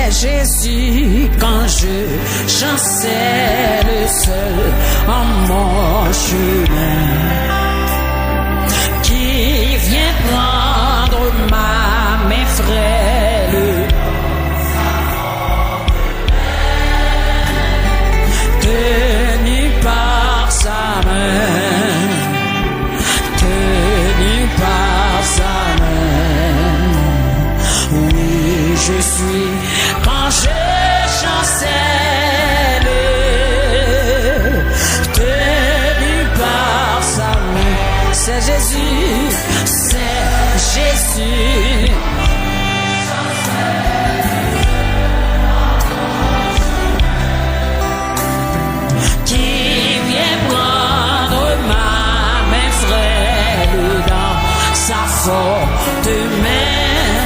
Jésus quand je chancelle seul en mon chemin, qui vient prendre ma main frêle, tenu par sa main, tenu par sa main. Oui, je suis quand je chancelle, tenu par sa main. C'est Jésus, c'est Jésus. Qui vient prendre ma main frêle dans sa forte main,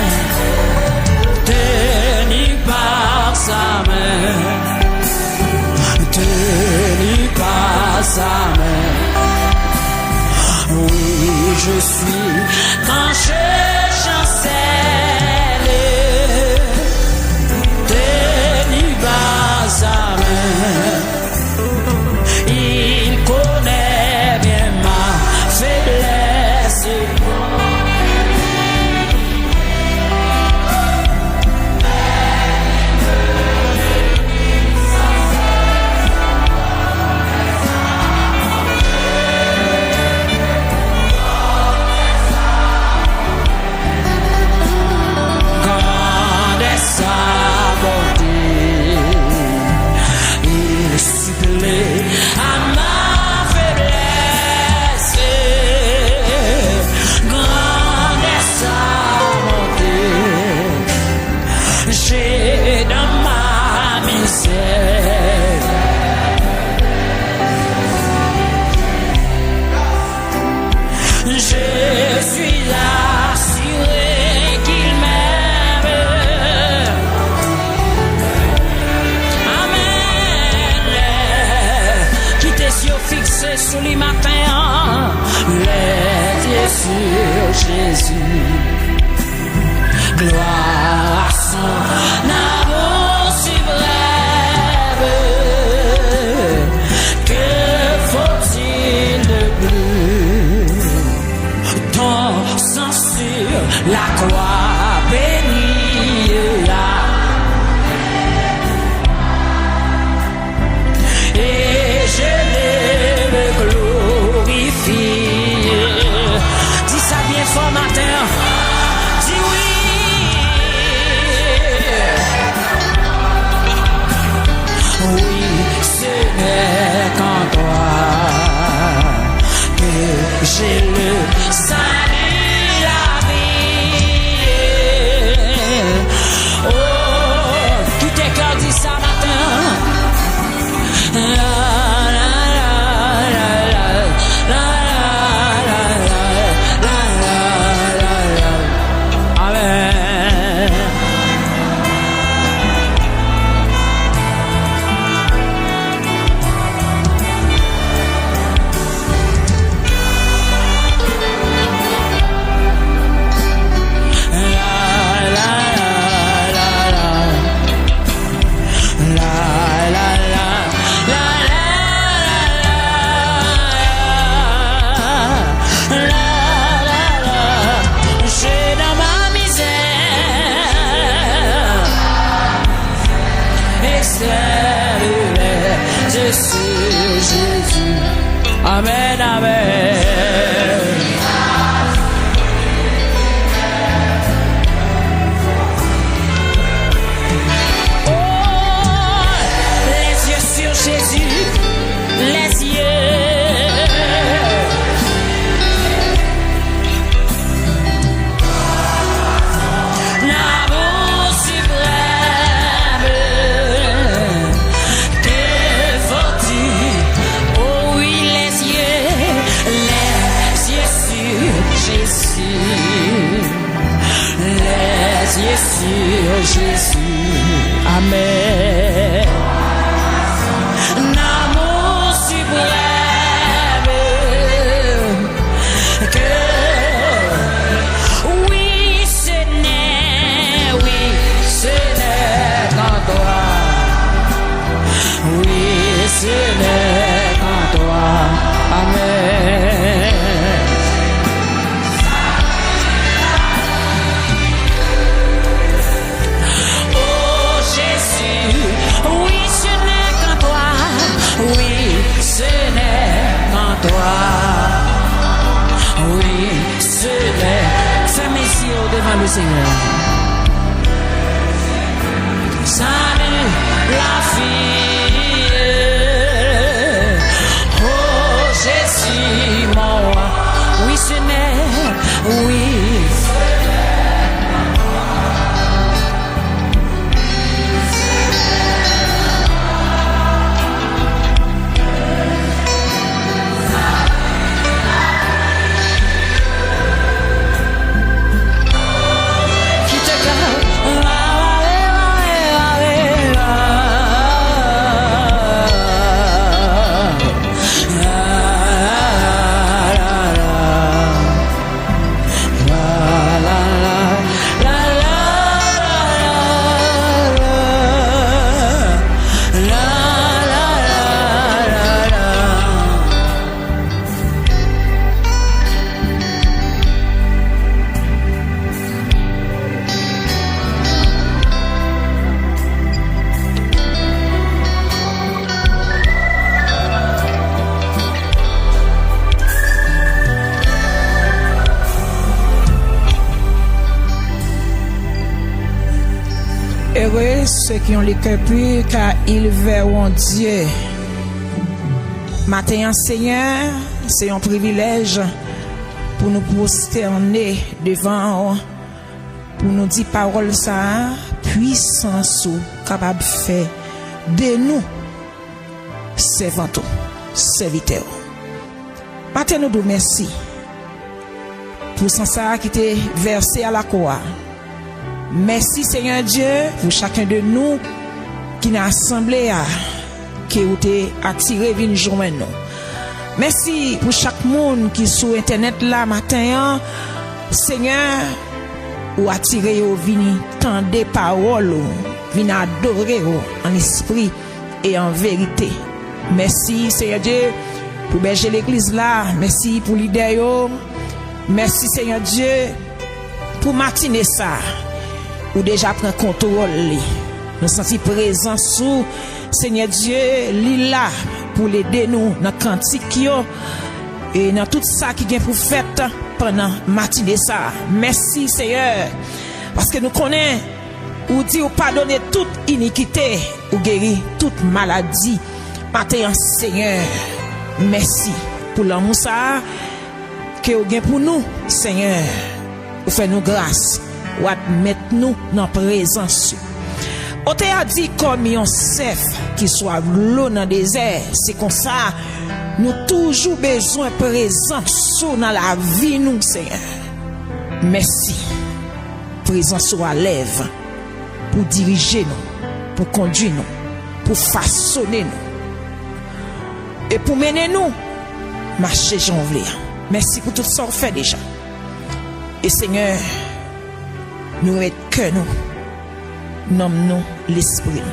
tenu par sa main, tenu par sa main. Oui, je suis quand je chancelle, tenu par sa main. Il connaît bien ma faiblesse, sous les matins, les yeux sur Jésus. Gloire à son amour suprême. Que faut-il de plus? Ton sang sur la croix bénie là. Et je dis ça bien fort matin. Dis oui. Oui, ce n'est qu'en toi que j'ai le salut, la vie. Oh, tout tes cœurs dis ça matin. Jésus, amen, amen. Oh, les yeux sur Jésus, les yeux. L'amour suprême. Que faut-il? Oh oui, les yeux sur Jésus, les yeux sur Jésus, amen. L'amour suprême, que oui, ce n'est le Seigneur. Salut la fille. Oh Jésus, mon roi. Oui, Seigneur, oui. Heureux ceux qui ont les cœurs purs, car ils verront Dieu. Matin, Seigneur, c'est un privilège pour nous prosterner devant, pour nous dire parole ça, puissance ou capable de faire de nous servants, serviteurs. Matin, nous nous merci pour ça qui était versé à la croix. Merci Seigneur Dieu pour chacun de nous qui n'a assemblé à qui a attiré venir joindre nous. Merci pour chaque monde qui sur internet là matin Seigneur ou attiré au venir tant des paroles venir adorer en esprit et en vérité. Merci Seigneur Dieu pour berger l'église là, merci pour leader. Merci Seigneur Dieu pour matinée ça. Ou déjà prend contrôle. Nous sentons présent sous Seigneur Dieu, li là pour l'aider nous dans cantique et dans tout ça qui vient pour fête pendant matinée ça. Merci Seigneur parce que nous connaissons ou dit ou pardonner toute iniquité ou guérir toute maladie. Matin Seigneur, merci pour l'amour ça que vous gain pour nous Seigneur. Ou fait nous grâce. Ou admettre nous dans la présence. On t'a dit comme un chef qui soit l'eau dans le désert. C'est comme ça, nous toujours besoin de présence dans la vie, nous, Seigneur. Merci. Présence sur la lèvre pour diriger nous, pour conduire nous, pour façonner nous et pour mener nous marcher janvier. Merci pour tout ça qu'on fait déjà. Et Seigneur, nous mettons que nous nommons l'esprit.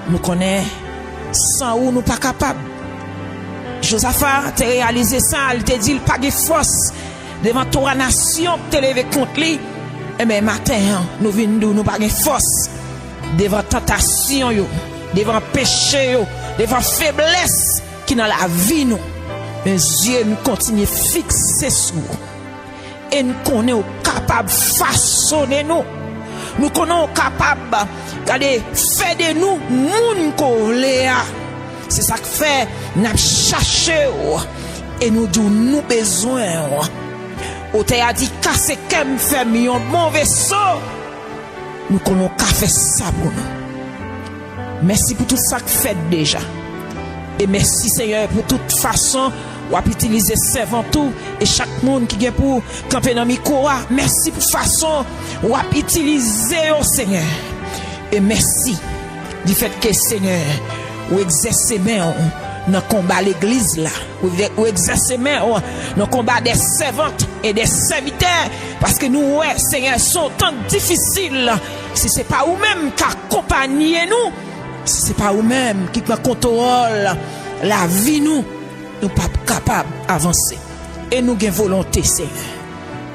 Nous connaissons sans où nous pas capables. Josaphat t'a réalisé ça, il t'a dit il pas de force devant toute la nation qui t'a levé contre lui. Et bien matin, nous venons nous pas de force devant tentation, devant péché, devant faiblesse qui dans la vie nous. Mais Dieu nous continue fixer sur nous. Et nous connaissons capables de façonner nous. Nous connaissons capables de faire de nous moun koléa. C'est ça que fait nous chercher et nous disons nous besoin. Au t'a dit casser qu'aime faire un bon vaisseau. Nous connaissons qu'à faire ça pour nous. Merci pour tout ça que fait déjà. Et merci Seigneur pour toute façon ou à utiliser servant tout et chaque monde qui vient pour camper dans micro. Merci pour façon ou à utiliser au Seigneur. Et merci du fait que Seigneur ou exercer main dans combat l'église là ou exercer main dans combat des servantes et des serviteurs parce que nous ouais Seigneur sont temps difficiles si c'est pas vous même qui accompagnez nous si c'est pas vous même qui prend contrôle la vie nous pas capables d'avancer et nous avons volonté Seigneur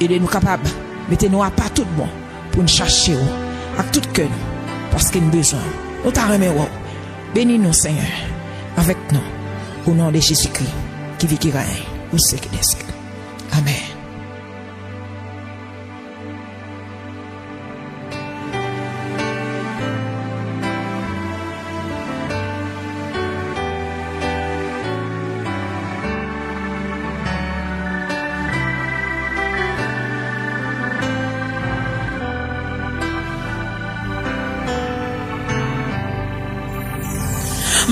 et nous capables mettez-nous à pas tout bon pour nous chercher avec tout cœur parce que nous besoin nous t'a remis bénis-nous Seigneur avec nous au nom de Jésus-Christ qui vit qui règne au siècle des siècles. Amen.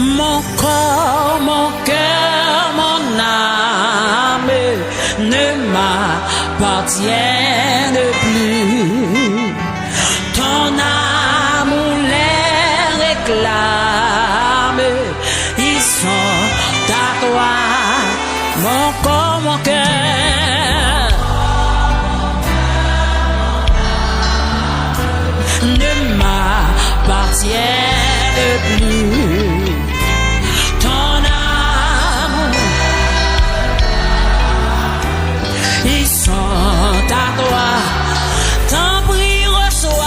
Mon corps, mon cœur, mon âme ne m'appartiennent plus. Ton amour les réclame, ils sont à toi. Mon corps, mon cœur ne m'appartiennent plus. Ton amour, ils sont à toi. T'en prie, reçois.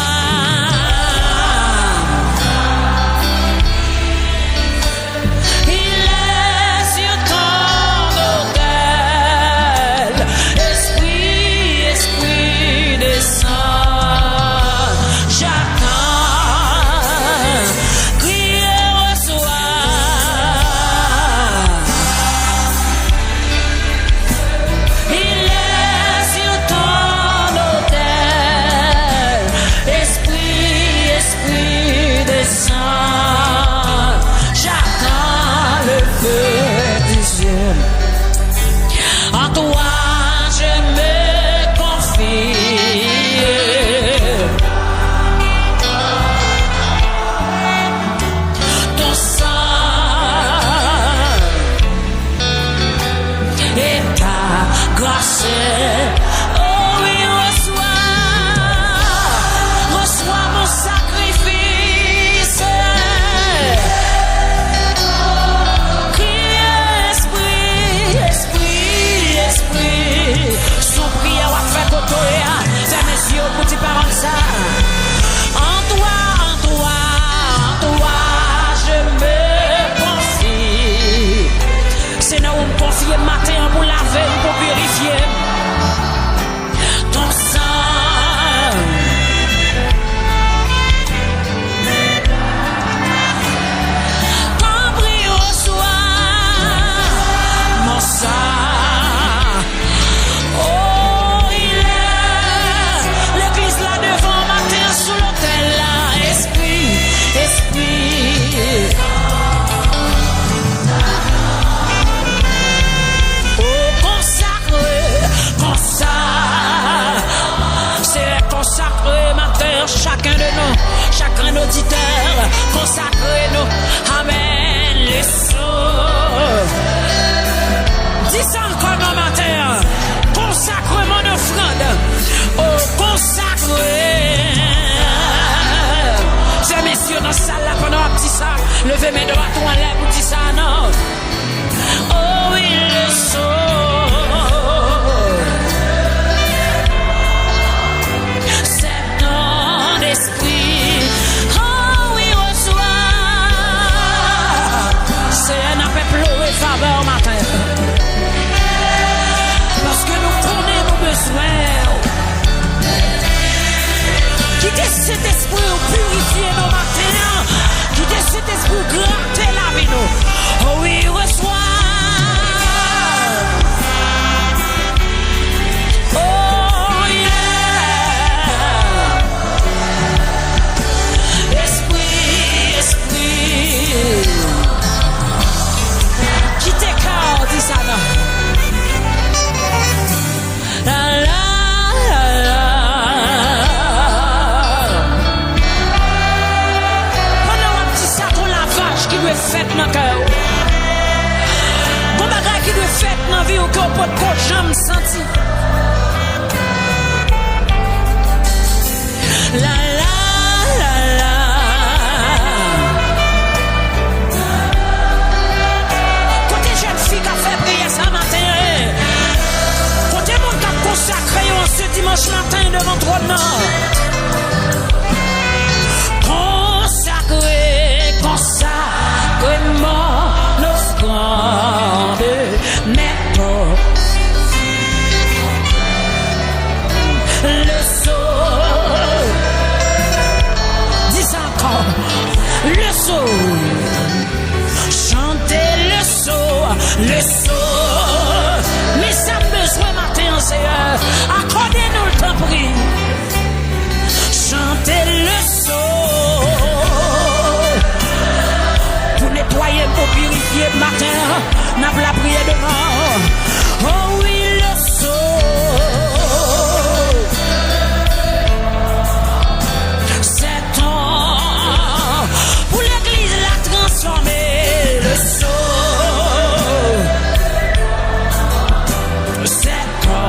Il est sur ton autel. Esprit, esprit descend. J'attends. Crie et reçois. Il est sur ton autel. Esprit, esprit descend. J'attends le feu du ciel. En toi je me confie. Ton sang et ta grâce. Oh oui, reçois mon sacrifice. Crie, esprit, esprit, esprit. Son prière va faire côtoyer. C'est messieurs pour tes paroles ça. En toi, je me confie. C'est là où me confie le matin pour laver, pour purifier. Ton sang. Ton bris reçoit mon sang. Oh, il est l'église là devant matin sous l'autel là. Esprit, esprit. Oh, consacré, c'est consacré matin chacun de nous, chacun d'auditeur, consacrez-nous. Amen. Les sous. Dis ça encore mon matin. Consacre mon offrande. Oh, consacré. C'est messieurs dans la salle là pendant un petit ça. Levez mes doigts en l'air pour dire ça, non. Oh, il le c'est ton esprit. Oh, oui, reçois. purifié matin, n'a pas la prière devant. Oh oui, le saut. C'est temps pour l'église la transformer, le saut. C'est temps.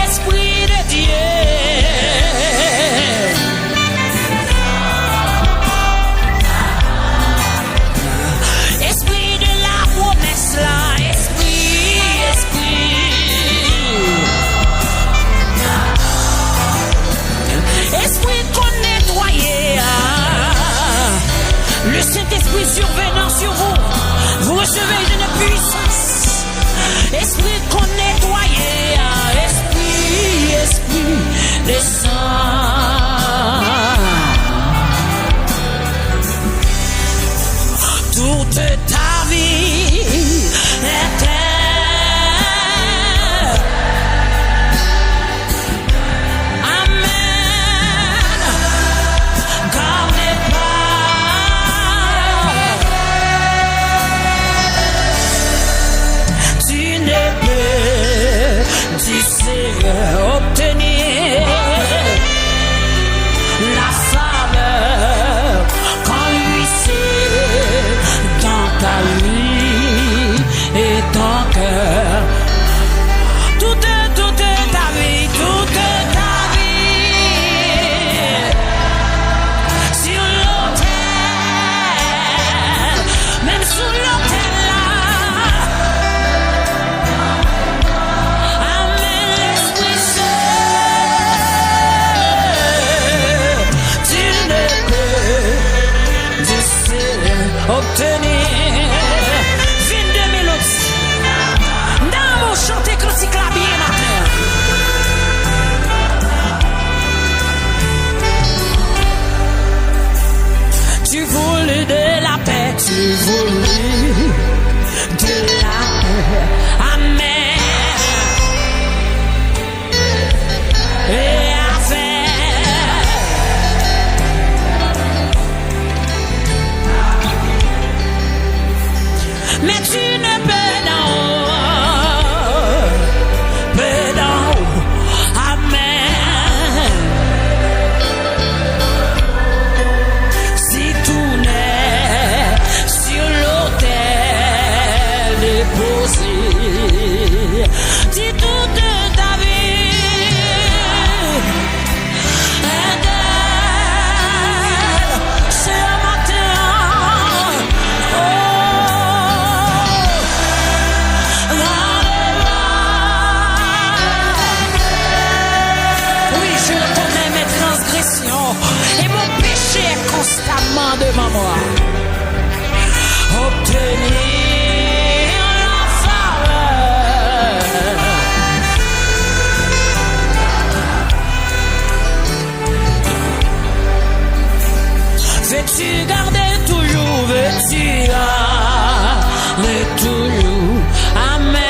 Esprit de Dieu, esprit de la promesse là, esprit qu'on nettoyait, le Saint-Esprit survenant sur vous, vous recevez une puissance, esprit qu'on nettoyait, esprit descend. Toute ta vie était amen. Gardez pas. Tu ne peux, tu sais, obtenir la faveur quand lui c'est dans ta vie et ton cœur. Toute ta vie, sur l'autel, même sous l'autel là. Amen, l'Esprit Saint, tu ne peux, tu sais, obtenir 22 mélodies. Dans mon chanter classique la bien matin. Tu voulais de la paix, tu voulais de la paix. Amen. Et mais tu ne peux non, amen. Si tout n'est sur l'autel déposé, si toute ta vie est d'elle, ce matin, et mon péché est constamment devant moi. Obtenir la faveur. Veux-tu garder toujours, veux-tu garder toujours. Amen.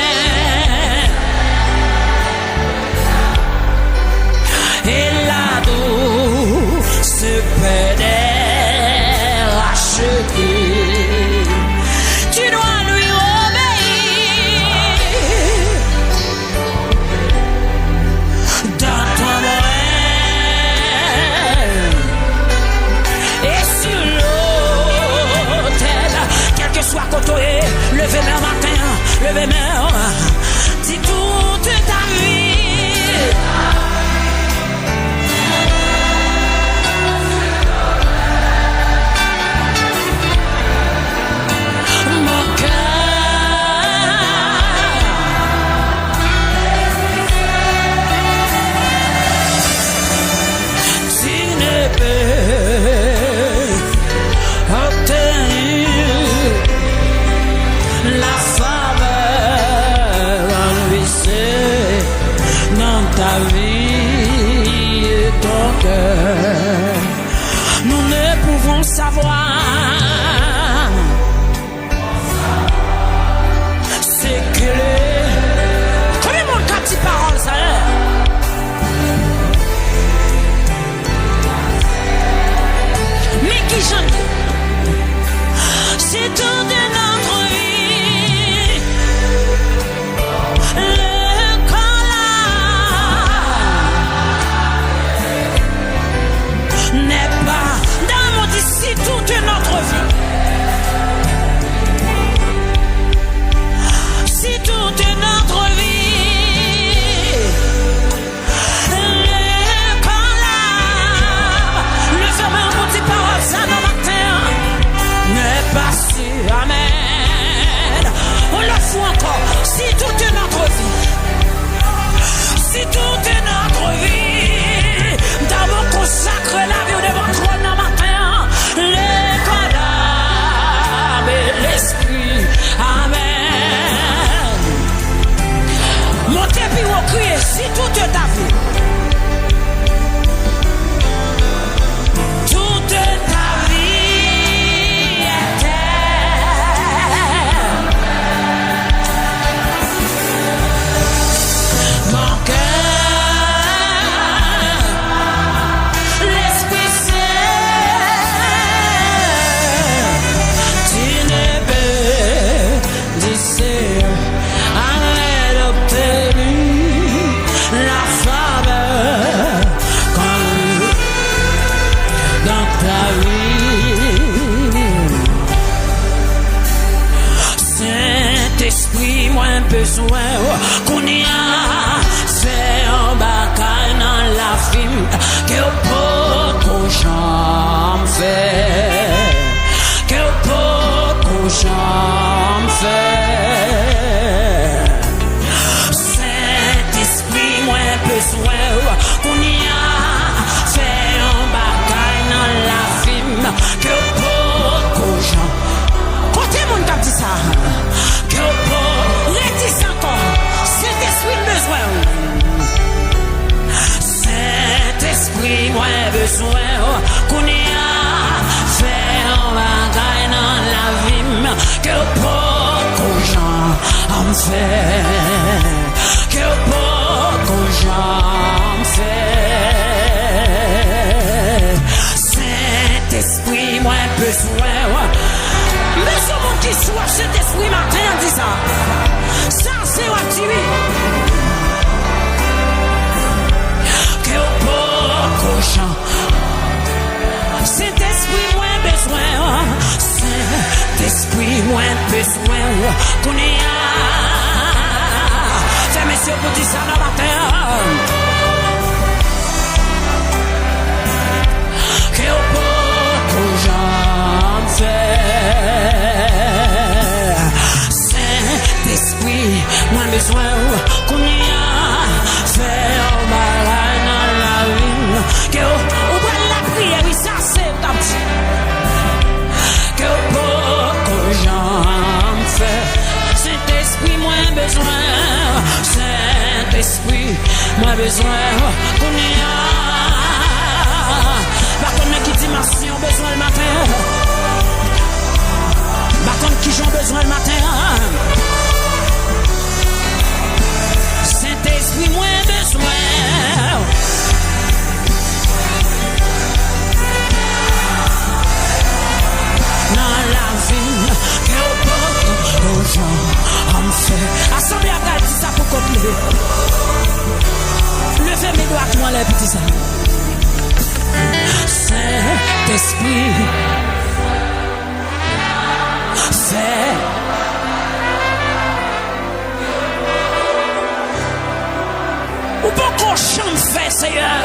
Et la douce paix d'être rachetée, tu dois lui obéir dans ton rêve et sur l'autel, quel que soit côté, levez-moi matin, levez-moi, dis toute ta vie. besoin qu'on y a fait un bagage dans la vie que beaucoup j'en fais que beaucoup j'en fais Saint-Esprit moi besoin qu'on y a fait un bagage dans la vie que beaucoup j'en côté mon cap dit ça que beaucoup redis encore Saint-Esprit besoin Saint-Esprit moi besoin qu'on y a fait un bagage dans la vie que beaucoup gens en fait que beaucoup gens fait Saint-Esprit moi besoin mon qui soit Saint-Esprit matin en disant ça c'est what tu es que beaucoup gens Saint-Esprit moins besoin Saint-Esprit moins besoin qu'on y a fait messieurs pour dire ça dans la terre que beaucoup gens fait Saint-Esprit moins besoin qu'on y a fait un malin dans la vie que prière, oui, ça c'est comme ça. Que beaucoup j'en fais. Saint-Esprit, moins besoin. Saint-Esprit, moins besoin. Qu'on y a. Par contre, qui dimension besoin le matin. Par contre, qui j'en besoin le matin. Saint-Esprit, moins besoin. Dans la vie, que beaucoup gens en fait. Assemblée à Gal, dis ça pour qu'on lève. Levez mes doigts, toi, les petits amis. Saint-Esprit, fait. Ou beaucoup chante fait, Seigneur.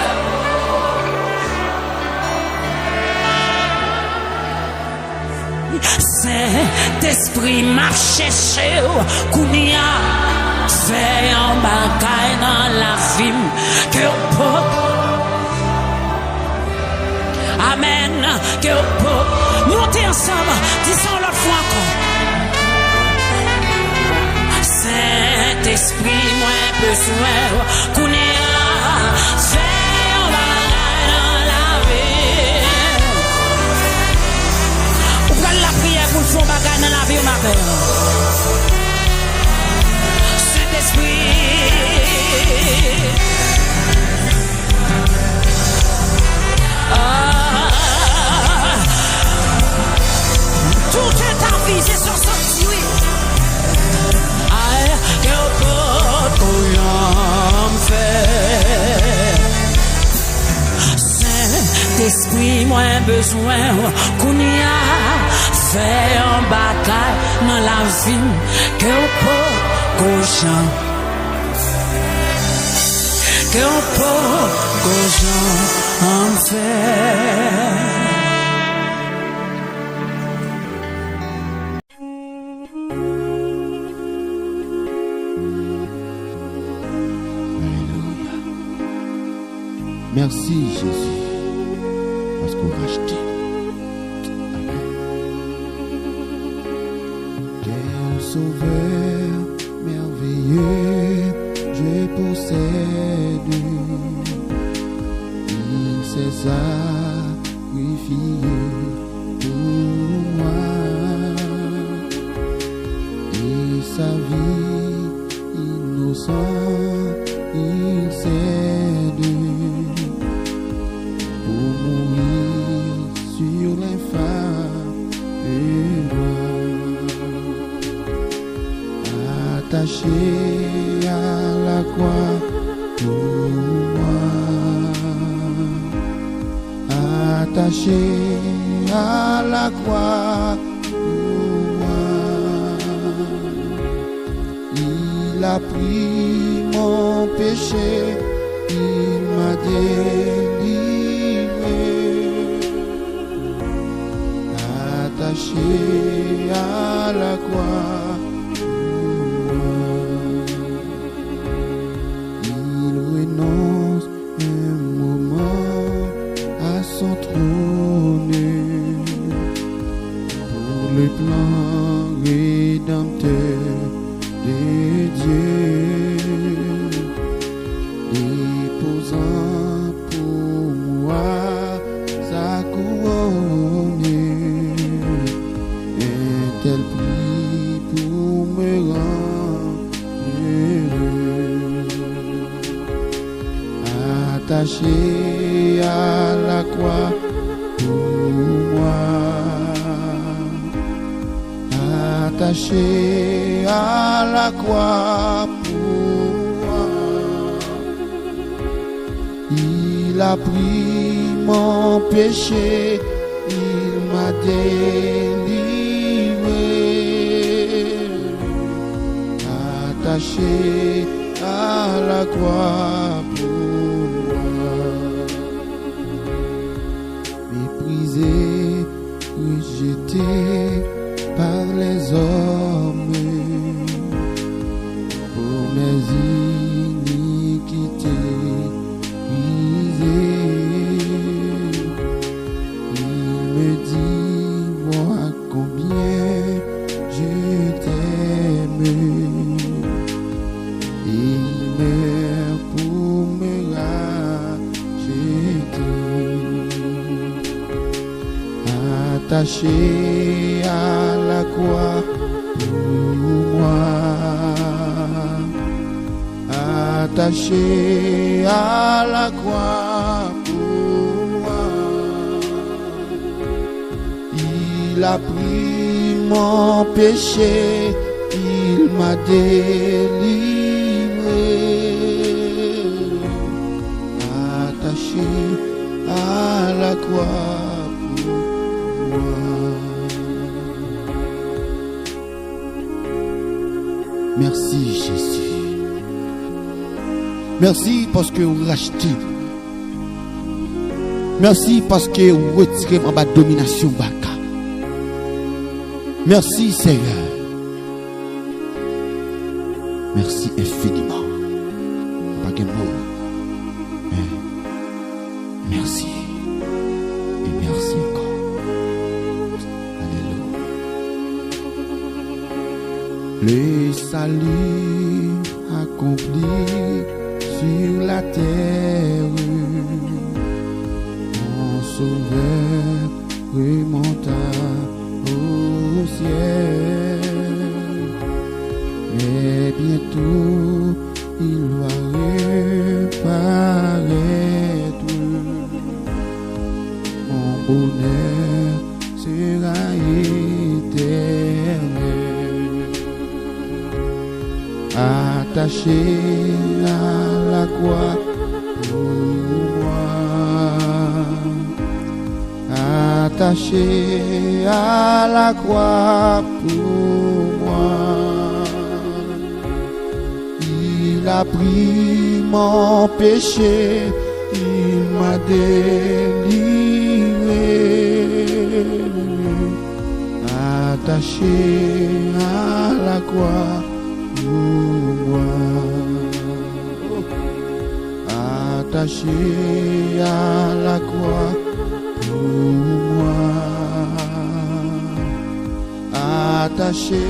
Saint-Esprit m'a cherché Kounia fait un bagaille dans la vie que peut Amen que peut monter ensemble disons l'autre fois encore Saint-Esprit moi besoin Kounia fait un bagaille dans la vie la prière pour le fond bagage dans la vie au matin. Saint-Esprit. Tout est ta vie, c'est son sorti, oui. Aïe, que beaucoup j'en fais. Saint-Esprit, moins besoin qu'on y a. Fait un bataille dans la vie que beaucoup gens en fait. Merci Jésus, parce qu'on a acheté. Sauveur merveilleux, je possède. Il s'est sacrifié pour moi. Et sa vie innocente, il cède pour mourir sur l'infâme croix. Attaché à la croix pour moi, attaché à la croix pour moi, il a pris mon péché, il m'a délivré, attaché à la croix. Il renonce un moment à son trône pour le plan rédempteur de Dieu, déposant pour moi sa couronne, un tel prix pour me rendre heureux, attaché à la croix pour moi, attaché à la croix pour moi. Il a pris mon péché, il m'a délivré, attaché à la croix pour moi. Méprisé, rejeté par les hommes pour mes iniquités brisées, il me dit vois combien je t'aime, et il meurt pour me racheter, attaché à la croix pour moi, attaché à la croix pour moi. Il a pris mon péché, il m'a délivré, attaché à la croix. Merci Jésus. Merci parce que vous rachetez. Merci parce que vous retirez ma domination baka. Merci Seigneur. Merci infiniment. Pas de mots. Merci. Et merci encore. Alléluia. Le salut accompli sur la terre, mon sauveur remonta au ciel, mais bientôt il va reparaître, mon bonheur sera éternel, attaché à la croix pour moi, attaché à la croix pour moi. Il a pris mon péché, il m'a délivré, attaché à la croix pour moi, attaché à la croix pour moi, attaché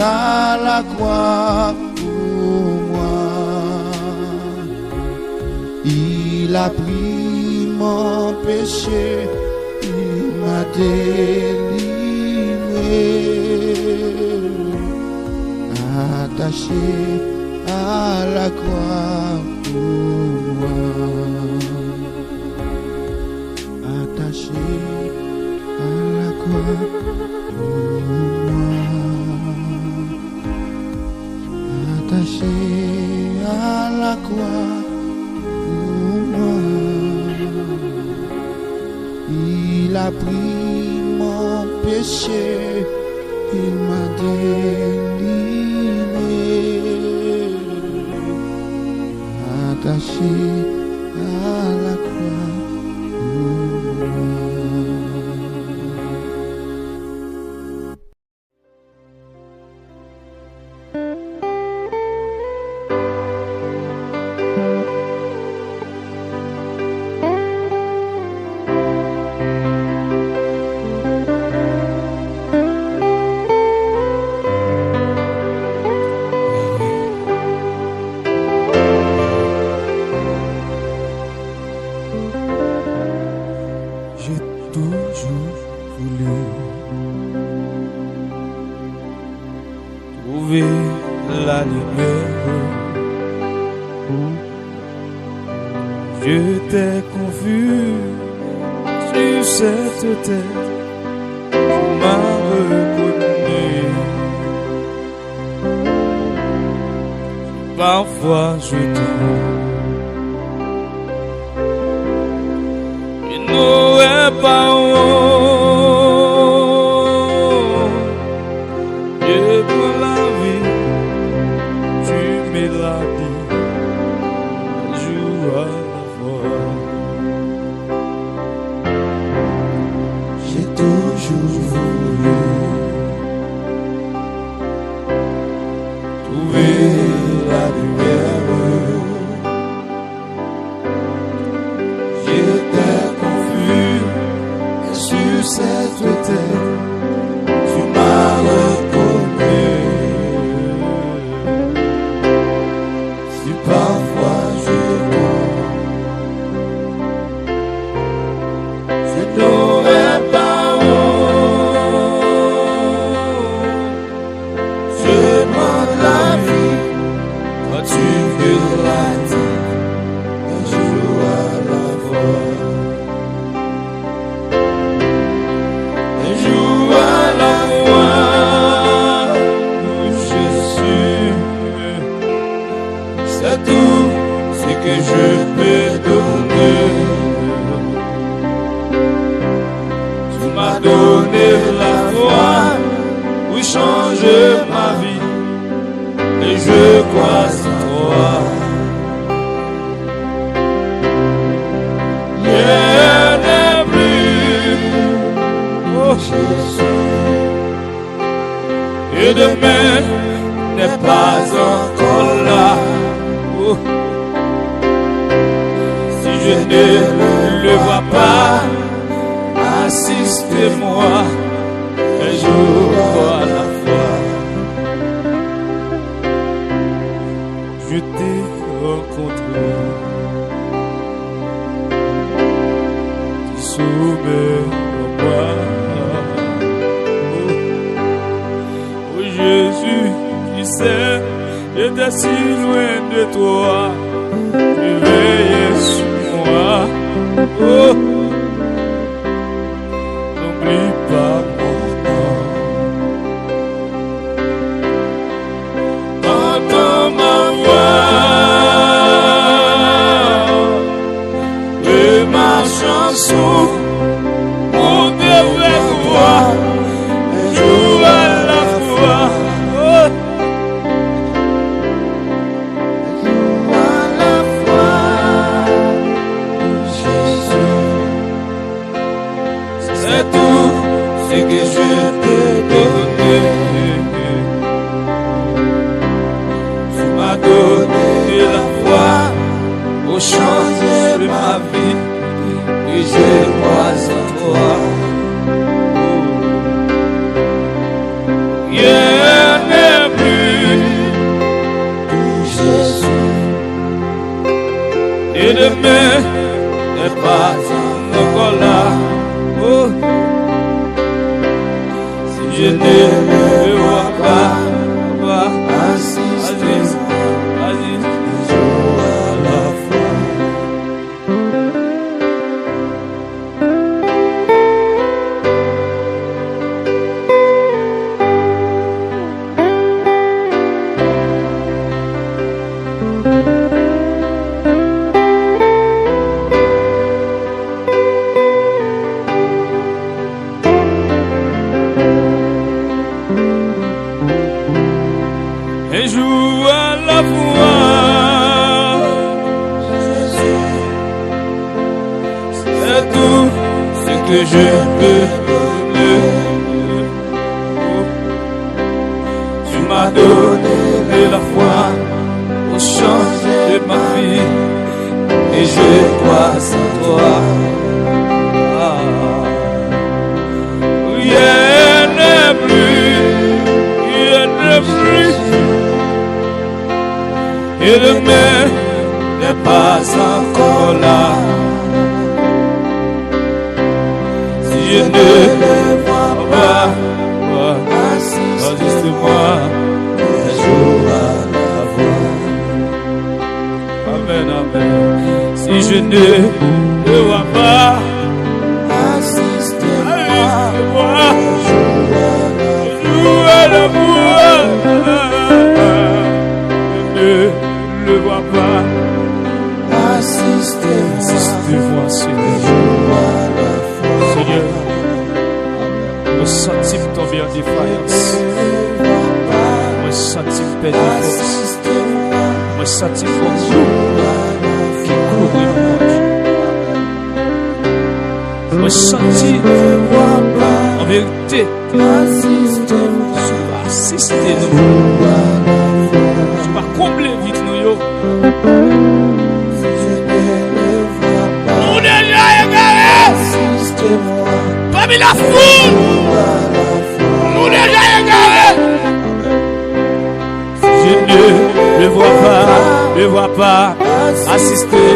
à la croix pour moi. Il a pris mon péché, il m'a délivré, attaché à la croix pour moi, attaché à la croix pour moi, attaché à la croix pour moi. Il a pris mon péché, il m'a délivré, péché à la croix pour J'ai toujours voulu trouver la lumière. J'étais confus sur cette terre, tu m'as reconnu. Parfois je tombe, n'aurais pas honte. Dieu pour la vie, tu me l'as dit, un jour à la fois. J'ai toujours voulu trouver la lumière. J'étais sur cette terre, tu m'as reconnu. Si parfois je tombe, je n'aurais pas honte. Je demande la vie quand tu me l'as dit, un jour à la fois. C'est tout ce que je peux donner. Tu m'as donné la foi pour changer ma vie, et je crois en toi. Rien n'est plus, oh Jésus, et demain n'est pas encore là. Si je ne le vois pas, assistez-moi un jour à la fois. Je t'ai rencontré, tu soumets moi. Oh Jésus, tu sais, j'étais si loin de toi, tu veillais sur moi. Oh, n'oublie pas mon nom. Entends ma voix et ma chanson, mon Dieu vers toi, un jour à la fois. Oh, c'est tout ce que je t'ai donné. Tu m'as donné la foi pour changer ma vie, et je crois en toi. Rien n'est plus pour Jésus, et demain n'est pas encore là. Oh, si je ne le vois pas, assiste, vas-y, jour à la fois. que je peux donner. Tu m'as donné la foi pour changer ma vie, et je crois en toi. Rien n'est plus, et demain n'est pas encore là. Si je ne le vois pas, assiste-moi un jour à la voir. Amen, amen. Si je ne le vois pas, assiste-moi un jour à la voir. Je ne le vois pas, assiste-moi Seigneur. Seigneur, me sentis tomber en défaillance. Me sentis perdre force. Me sentis comme qui court dans me sentis en vérité. Assistez-nous. Je vais combler vite nous. Nous déjà égarés. Parmi la foule. Nous déjà égarés. Je ne le vois pas. Assistez.